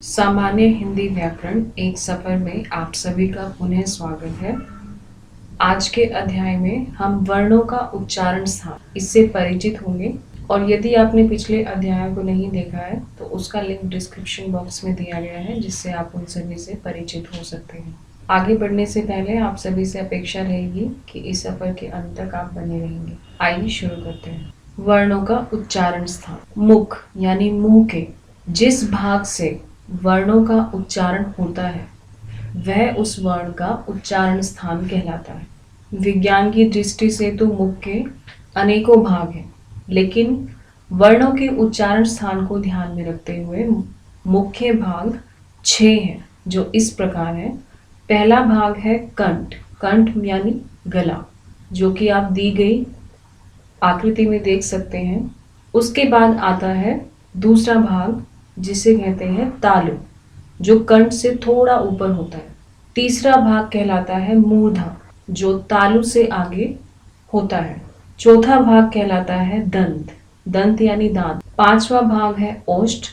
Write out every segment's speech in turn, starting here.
सामान्य हिंदी व्याकरण एक सफर में आप सभी का पुनः स्वागत है। आज के अध्याय में हम वर्णों का उच्चारण स्थान इससे परिचित होंगे और यदि आपने पिछले अध्याय को नहीं देखा है तो उसका लिंक डिस्क्रिप्शन बॉक्स में दिया गया है, जिससे आप उन सभी से परिचित हो सकते हैं। आगे बढ़ने से पहले आप सभी से अपेक्षा रहेगी कि इस सफर के अंत तक आप बने रहेंगे। आइए शुरू करते हैं। वर्णों का उच्चारण स्थान। मुख यानी मुंह के जिस भाग से वर्णों का उच्चारण होता है वह उस वर्ण का उच्चारण स्थान कहलाता है। विज्ञान की दृष्टि से तो मुख के अनेकों भाग हैं, लेकिन वर्णों के उच्चारण स्थान को ध्यान में रखते हुए मुख्य भाग 6 हैं, जो इस प्रकार है। पहला भाग है कंठ। कंठ यानी गला, जो कि आप दी गई आकृति में देख सकते हैं। उसके बाद आता है दूसरा भाग, जिसे कहते हैं तालु, जो कंठ से थोड़ा ऊपर होता है। तीसरा भाग कहलाता है मूर्धा, जो तालु से आगे होता है। चौथा भाग कहलाता है दंत। दंत यानी दांत। पांचवा भाग है ओष्ठ।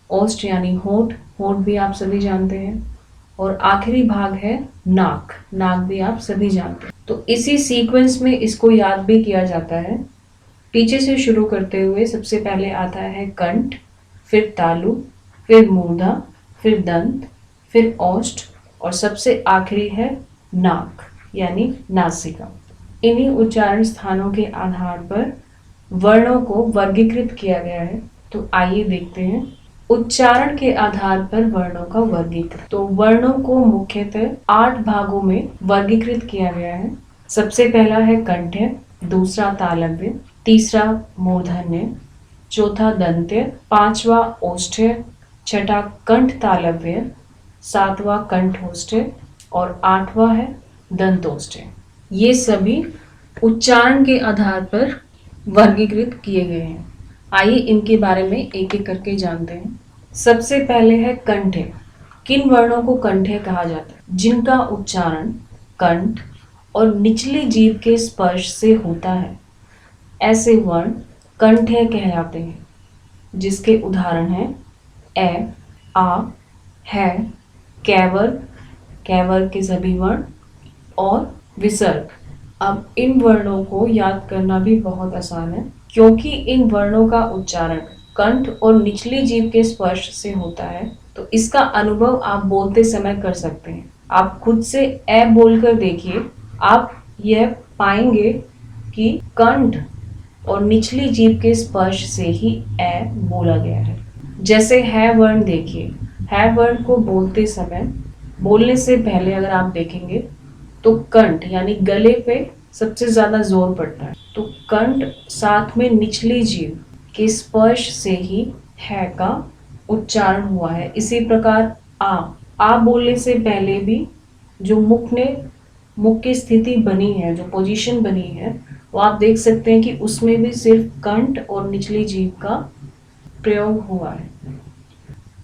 ओष्ठ यानी होठ। होठ भी आप सभी जानते हैं। और आखिरी भाग है नाक। नाक भी आप सभी जानते हैं। तो इसी सीक्वेंस में इसको याद भी किया जाता है। पीछे से शुरू करते हुए सबसे पहले आता है कंठ, फिर तालु, फिर मूर्धा, फिर दंत, फिर ओष्ठ और सबसे आखिरी है नाक यानी नासिका। इन्हीं उच्चारण स्थानों के आधार पर वर्णों को वर्गीकृत किया गया है। तो आइए देखते हैं उच्चारण के आधार पर वर्णों का वर्गीकृत। तो वर्णों को मुख्यतः 8 भागों में वर्गीकृत किया गया है। सबसे पहला है कंठ्य, दूसरा तालव्य, तीसरा मूर्धन्य, चौथा दंत्य, पांचवा ओष्ठ्य, छठा कंठ तालव्य, सातवां कंठोष्ठ्य और आठवां है दंतोष्ठ्य। ये सभी उच्चारण के आधार पर वर्गीकृत किए गए हैं। आइए इनके बारे में एक एक करके जानते हैं। सबसे पहले है कंठ्य। किन वर्णों को कंठ्य कहा जाता है? जिनका उच्चारण कंठ और निचली जीभ के स्पर्श से होता है, ऐसे वर्ण कंठ्य कहलाते हैं, जिसके उदाहरण हैं ए, आ, है, कैवर्ग, कैवर्ग के सभी वर्ण और विसर्ग। अब इन वर्णों को याद करना भी बहुत आसान है, क्योंकि इन वर्णों का उच्चारण कंठ और निचली जीभ के स्पर्श से होता है। तो इसका अनुभव आप बोलते समय कर सकते हैं। आप खुद से ए बोलकर देखिए, आप यह पाएंगे कि कंठ और निचली जीभ के स्पर्श से ही ए बोला गया है। जैसे है वर्ण देखिए, है वर्ण को बोलते समय, बोलने से पहले अगर आप देखेंगे तो कंठ यानी गले पे सबसे ज्यादा जोर पड़ता है। तो कंठ साथ में निचली जीभ के स्पर्श से ही है का उच्चारण हुआ है। इसी प्रकार आ बोलने से पहले भी जो मुख की स्थिति बनी है, जो पोजीशन बनी है, वो आप देख सकते हैं कि उसमें भी सिर्फ कंठ और निचली जीभ का प्रयोग हुआ है।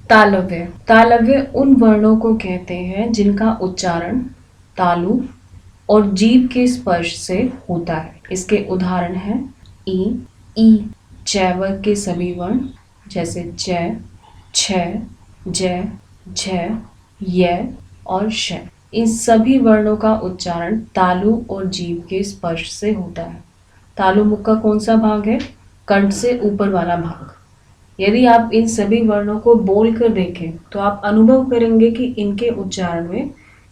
तालव्य। तालव्य उन वर्णों को कहते हैं जिनका उच्चारण तालु और जीभ के स्पर्श से होता है। इसके उदाहरण हैं ई, च वर्ग के सभी वर्ण जैसे च, छ, ज, झ, य और श। इन सभी वर्णों का उच्चारण तालु और जीभ के स्पर्श से होता है। तालु मुख का कौन सा भाग है? कंठ से ऊपर वाला भाग। यदि आप इन सभी वर्णों को बोलकर देखें तो आप अनुभव करेंगे कि इनके उच्चारण में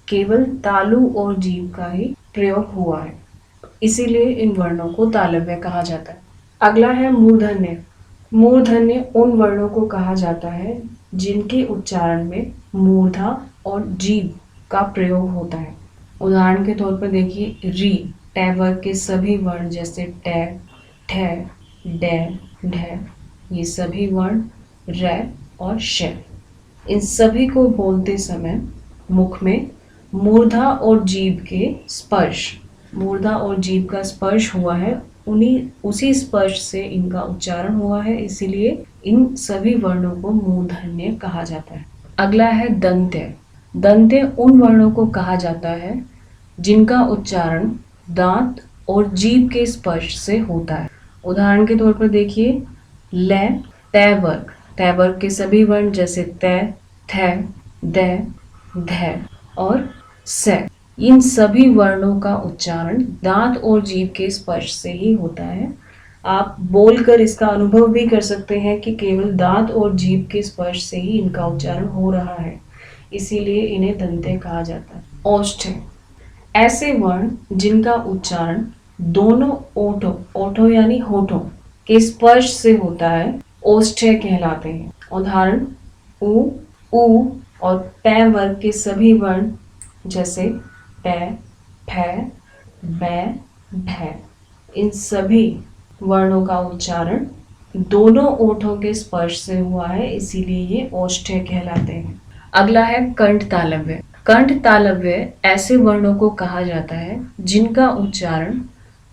केवल तालु और जीभ का ही प्रयोग हुआ है, इसीलिए इन वर्णों को तालव्य कहा जाता है। अगला है मूर्धन्य। मूर्धन्य उन वर्णों को कहा जाता है जिनके उच्चारण में मूर्धा और जीभ का प्रयोग होता है। उदाहरण के तौर पर देखिए री, ट वर्ग के सभी वर्ण जैसे ट, ठ, ड, ढ, ये सभी वर्ण र और श। इन सभी को बोलते समय मुख में मूर्धा और जीभ के स्पर्श, मूर्धा और जीभ का स्पर्श हुआ है, उसी स्पर्श से इनका उच्चारण हुआ है, इसीलिए इन सभी वर्णों को मूर्धन्य कहा जाता है। अगला है दंत्य। दंत्य उन वर्णों को कहा जाता है जिनका उच्चारण दांत और जीभ के स्पर्श से होता है। उदाहरण के तौर पर देखिए ल, त वर्ग के सभी वर्ण जैसे त, थ, द, ध और स। इन सभी वर्णों का उच्चारण दांत और जीभ के स्पर्श से ही होता है। आप बोलकर इसका अनुभव भी कर सकते हैं कि केवल दांत और जीभ के स्पर्श से ही इनका उच्चारण हो रहा है, इसीलिए इन्हें दंते कहा जाता है। ओष्ठ, ऐसे वर्ण जिनका उच्चारण दोनों ओठों यानी होठों के स्पर्श से होता है, ओष्ठ्य कहलाते हैं। उदाहरण उ, ऊ और पै वर्ग के सभी वर्ण जैसे पै, फै, बै, भै। इन सभी वर्णों का उच्चारण दोनों ओठों के स्पर्श से हुआ है, इसीलिए ये ओष्ठ्य कहलाते हैं। अगला है कंठ तालव्य। कंठ तालव्य ऐसे वर्णों को कहा जाता है जिनका उच्चारण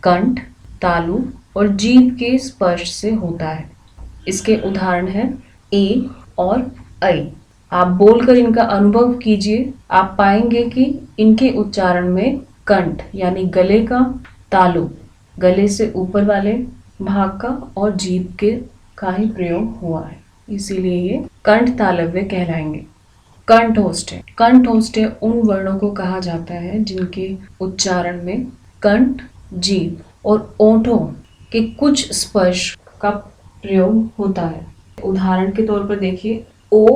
कंठ, तालु और जीभ के स्पर्श से होता है। इसके उदाहरण हैं ए और ऐ। आप बोलकर इनका अनुभव कीजिए, आप पाएंगे कि इनके उच्चारण में कंठ यानी गले का, तालु गले से ऊपर वाले भाग का और जीभ के का ही प्रयोग हुआ है, इसीलिए ये कंठ तालव्य कहलाएंगे। कंठोष्ठ्य, कंठोष्ठ्य उन वर्णों को कहा जाता है जिनके उच्चारण में कंठ, जीभ और ओठों के कुछ स्पर्श का प्रयोग होता है। उदाहरण के तौर पर देखिए ओ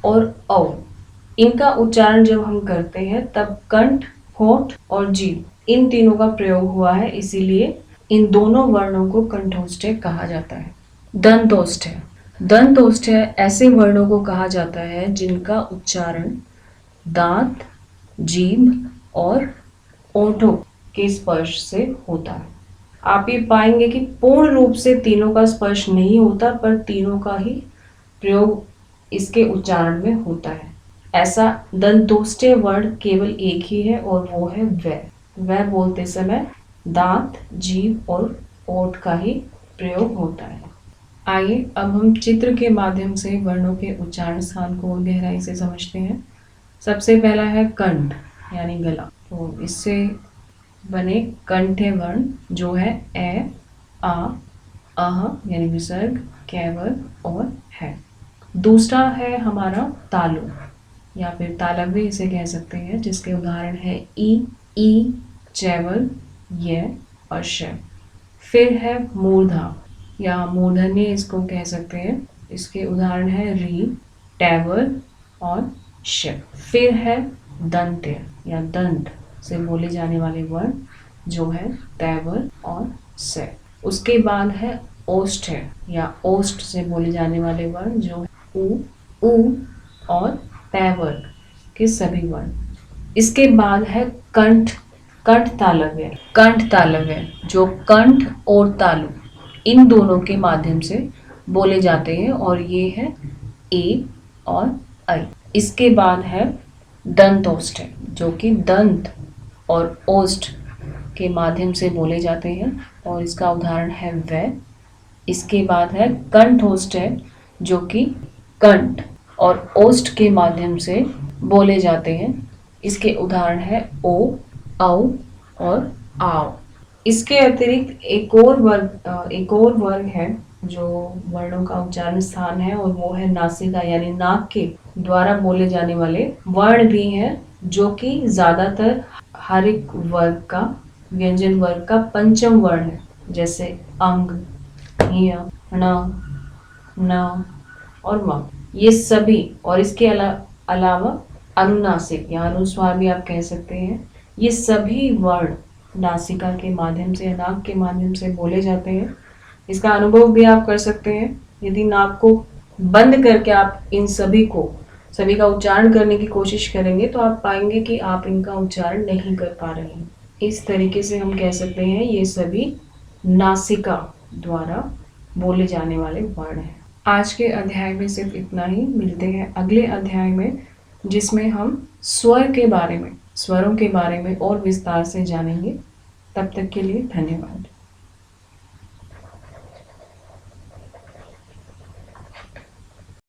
और औ। इनका उच्चारण जब हम करते हैं तब कंठ, होठ और जीभ इन तीनों का प्रयोग हुआ है, इसीलिए इन दोनों वर्णों को कंठोष्ठ्य कहा जाता है। दंतोष्ठ्य, दंतोष्ठ्य ऐसे वर्णों को कहा जाता है जिनका उच्चारण दांत, जीभ और ओठों के स्पर्श से होता है। आप ये पाएंगे कि पूर्ण रूप से तीनों का स्पर्श नहीं होता, पर तीनों का ही प्रयोग इसके उच्चारण में होता है। ऐसा दंतोष्ठ्य वर्ण केवल एक ही है और वो है व। वह बोलते समय दांत, जीभ और ओठ का ही प्रयोग होता है। आइए अब हम चित्र के माध्यम से वर्णों के उच्चारण स्थान को और गहराई से समझते हैं। सबसे पहला है कंठ यानी गला। तो इससे बने कंठ्य वर्ण जो है ए, आ, अह यानी विसर्ग, कैवल और है। दूसरा है हमारा तालु या फिर तालव्य इसे कह सकते हैं, जिसके उदाहरण है ई, चैवल, य और श। फिर है मूर्धा या मूर्धन्य इसको कह सकते हैं, इसके उदाहरण है री, टैवल और श। फिर है दंत्य या दंत से बोले जाने वाले वर्ण जो है तैवल और से। उसके बाद है ओष्ठ्य या ओष्ठ से बोले जाने वाले वर्ण जो है उ और पैवर्ग के सभी वर्ण। इसके बाद है कंठ, कंठ तालव्य। कंठ तालव्य जो कंठ और तालु इन दोनों के माध्यम से बोले जाते हैं और ये है ए और ऐ। इसके बाद है दंतोष्ठ्य जो कि दंत और ओष्ठ के माध्यम से बोले जाते हैं और इसका उदाहरण है व। इसके बाद है कंठोष्ठ्य जो कि कंठ और ओष्ठ के माध्यम से बोले जाते हैं, इसके उदाहरण है ओ, औ और आओ। इसके अतिरिक्त एक और वर्ग है जो वर्णों का उच्चारण स्थान है और वो है नासिका यानी नाक के द्वारा बोले जाने वाले वर्ण भी हैं, जो कि ज्यादातर हर एक वर्ग का व्यंजन वर्ग का पंचम वर्ण है, जैसे अंग, य, न और म। ये सभी और इसके अलावा अनुनासिक या अनुस्वार भी आप कह सकते हैं, ये सभी वर्ण नासिका के माध्यम से, नाक के माध्यम से बोले जाते हैं। इसका अनुभव भी आप कर सकते हैं। यदि नाक को बंद करके आप इन सभी का उच्चारण करने की कोशिश करेंगे तो आप पाएंगे कि आप इनका उच्चारण नहीं कर पा रहे हैं। इस तरीके से हम कह सकते हैं ये सभी नासिका द्वारा बोले जाने वाले वर्ण हैं। आज के अध्याय में सिर्फ इतना ही। मिलते हैं अगले अध्याय में, जिसमें हम स्वरों के बारे में और विस्तार से जानेंगे। तब तक के लिए धन्यवाद।